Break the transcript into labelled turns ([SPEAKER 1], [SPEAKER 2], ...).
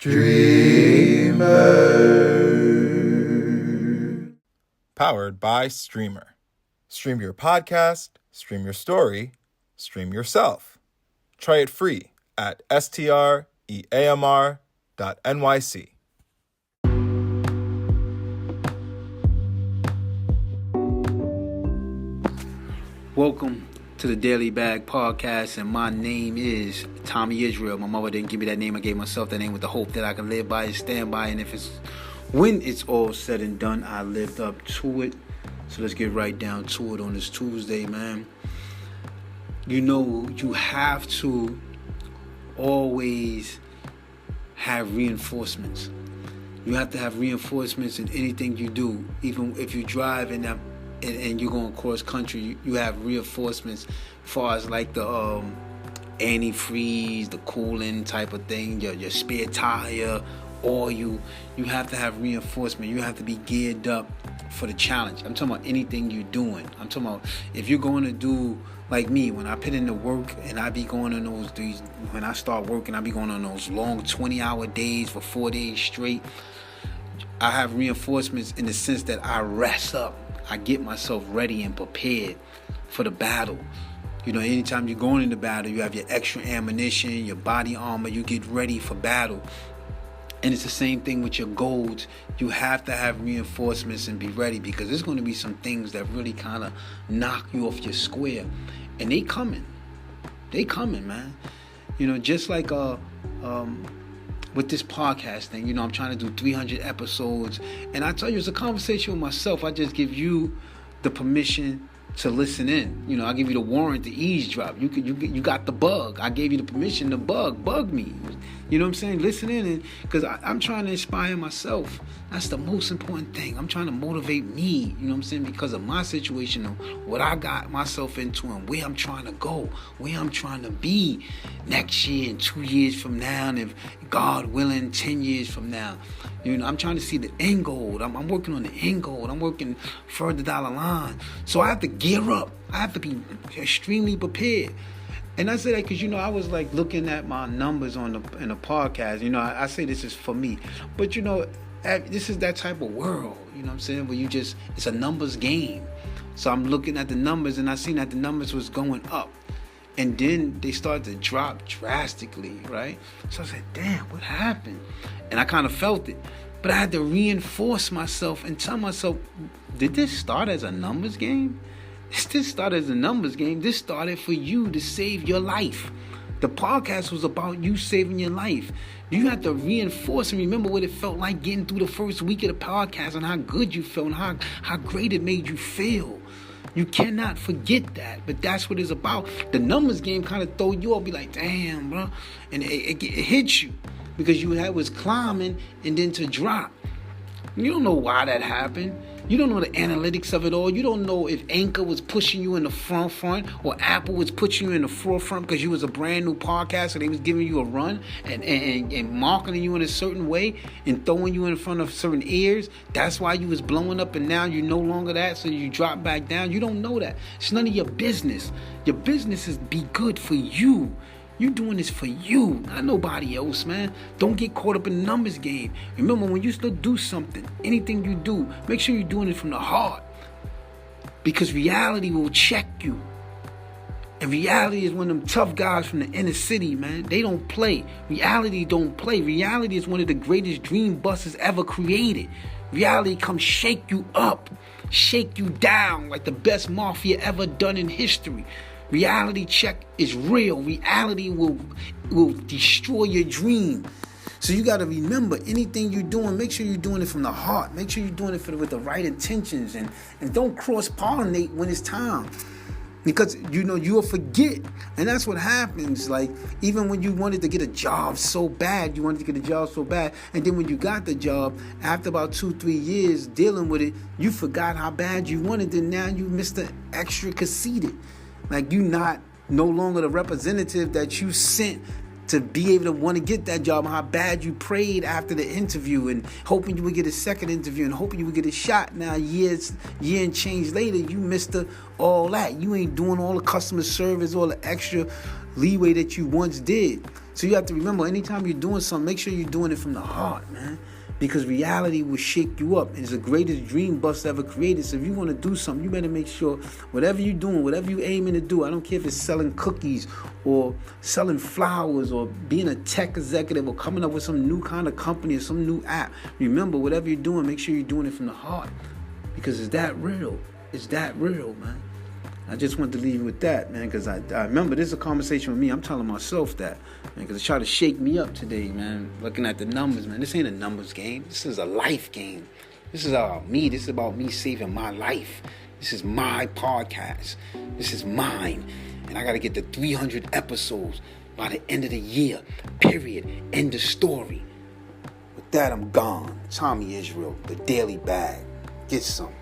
[SPEAKER 1] Streamer. Powered by Streamer. Stream your podcast, stream your story, stream yourself. Try it free at streamr.nyc.
[SPEAKER 2] Welcome to the Daily Bag Podcast, and my name is Thomie Is'real. My mother didn't give me that name. I gave myself that name with the hope that I can live by and stand by. And when it's all said and done, I lived up to it. So let's get right down to it on this Tuesday, man. You know, you have to always have reinforcements. You have to have reinforcements in anything you do. Even if you drive and you're going cross country, you have reinforcements as far as like the antifreeze, the cooling type of thing, your spare tire, oil. You have to have reinforcement. You have to be geared up for the challenge. I'm talking about anything you're doing. I'm talking about if you're going to do like me, when I put in the work and I be going on when I start working, I be going on those long 20-hour days for 4 days straight. I have reinforcements in the sense that I rest up. I get myself ready and prepared for the battle. You know, anytime you're going into battle, you have your extra ammunition, your body armor, you get ready for battle. And it's the same thing with your goals. You have to have reinforcements and be ready, because there's going to be some things that really kind of knock you off your square. And they coming, man. You know, just like with this podcast thing, you know, I'm trying to do 300 episodes. And I tell you, it's a conversation with myself. I just give you the permission to listen in. You know, I give you the warrant to eavesdrop. You got the bug. I gave you the permission to bug me. You know what I'm saying? Listen in, and because I'm trying to inspire myself. That's the most important thing. I'm trying to motivate me. You know what I'm saying? Because of my situation, of what I got myself into, and where I'm trying to go, where I'm trying to be next year and 2 years from now, and if God willing, 10 years from now. You know, I'm trying to see the end goal. I'm working on the end goal. I'm working further down the line. So I have to gear up. I have to be extremely prepared. And I say that because, you know, I was like looking at my numbers in the podcast. You know, I say this is for me. But, you know, this is that type of world, you know what I'm saying, where it's a numbers game. So I'm looking at the numbers, and I seen that the numbers was going up. And then they started to drop drastically, right? So I said, damn, what happened? And I kind of felt it. But I had to reinforce myself and tell myself, did this start as a numbers game? This started as a numbers game. This started for you to save your life. The podcast was about you saving your life. You have to reinforce and remember what it felt like getting through the first week of the podcast, and how good you felt and how great it made you feel. You cannot forget that. But that's what it's about. The numbers game kind of throw you up, be like, damn, bro. And it hits you because you was climbing and then to drop. You don't know why that happened. You don't know the analytics of it all. You don't know if Anchor was pushing you in the front, or Apple was pushing you in the forefront because you was a brand new podcast, so they was giving you a run and marketing you in a certain way and throwing you in front of certain ears. That's why you was blowing up, and now you're no longer that, so you drop back down. You don't know that. It's none of your business. Your business is be good for you. You doing this for you, not nobody else, man. Don't get caught up in the numbers game. Remember, when you still do something, anything you do, make sure you're doing it from the heart. Because reality will check you. And reality is one of them tough guys from the inner city, man. They don't play. Reality don't play. Reality is one of the greatest dream busters ever created. Reality comes shake you up, shake you down like the best mafia ever done in history. Reality check is real. Reality will destroy your dream. So you got to remember, anything you're doing, make sure you're doing it from the heart. Make sure you're doing it with the right intentions, and don't cross-pollinate when it's time. Because, you know, you'll forget. And that's what happens. Like, even when you wanted to get a job so bad, and then when you got the job, after about 2-3 years dealing with it, you forgot how bad you wanted it. Now you Mr. Extra conceited. Like, you no longer the representative that you sent to be able to want to get that job, and how bad you prayed after the interview and hoping you would get a second interview and hoping you would get a shot. Now, year and change later, you missed all that. You ain't doing all the customer service, all the extra leeway that you once did. So you have to remember, anytime you're doing something, make sure you're doing it from the heart, man. Because reality will shake you up. It's the greatest dream bust ever created. So if you want to do something, you better make sure whatever you're doing, whatever you're aiming to do, I don't care if it's selling cookies or selling flowers or being a tech executive or coming up with some new kind of company or some new app. Remember, whatever you're doing, make sure you're doing it from the heart. Because it's that real. It's that real, man. I just want to leave you with that, man, because I remember this is a conversation with me. I'm telling myself that, man, because it's trying to shake me up today, man. Looking at the numbers, man. This ain't a numbers game. This is a life game. This is about me. This is about me saving my life. This is my podcast. This is mine. And I got to get to 300 episodes by the end of the year. Period. End of story. With that, I'm gone. Thomie Is'real, the Daily Bag. Get some.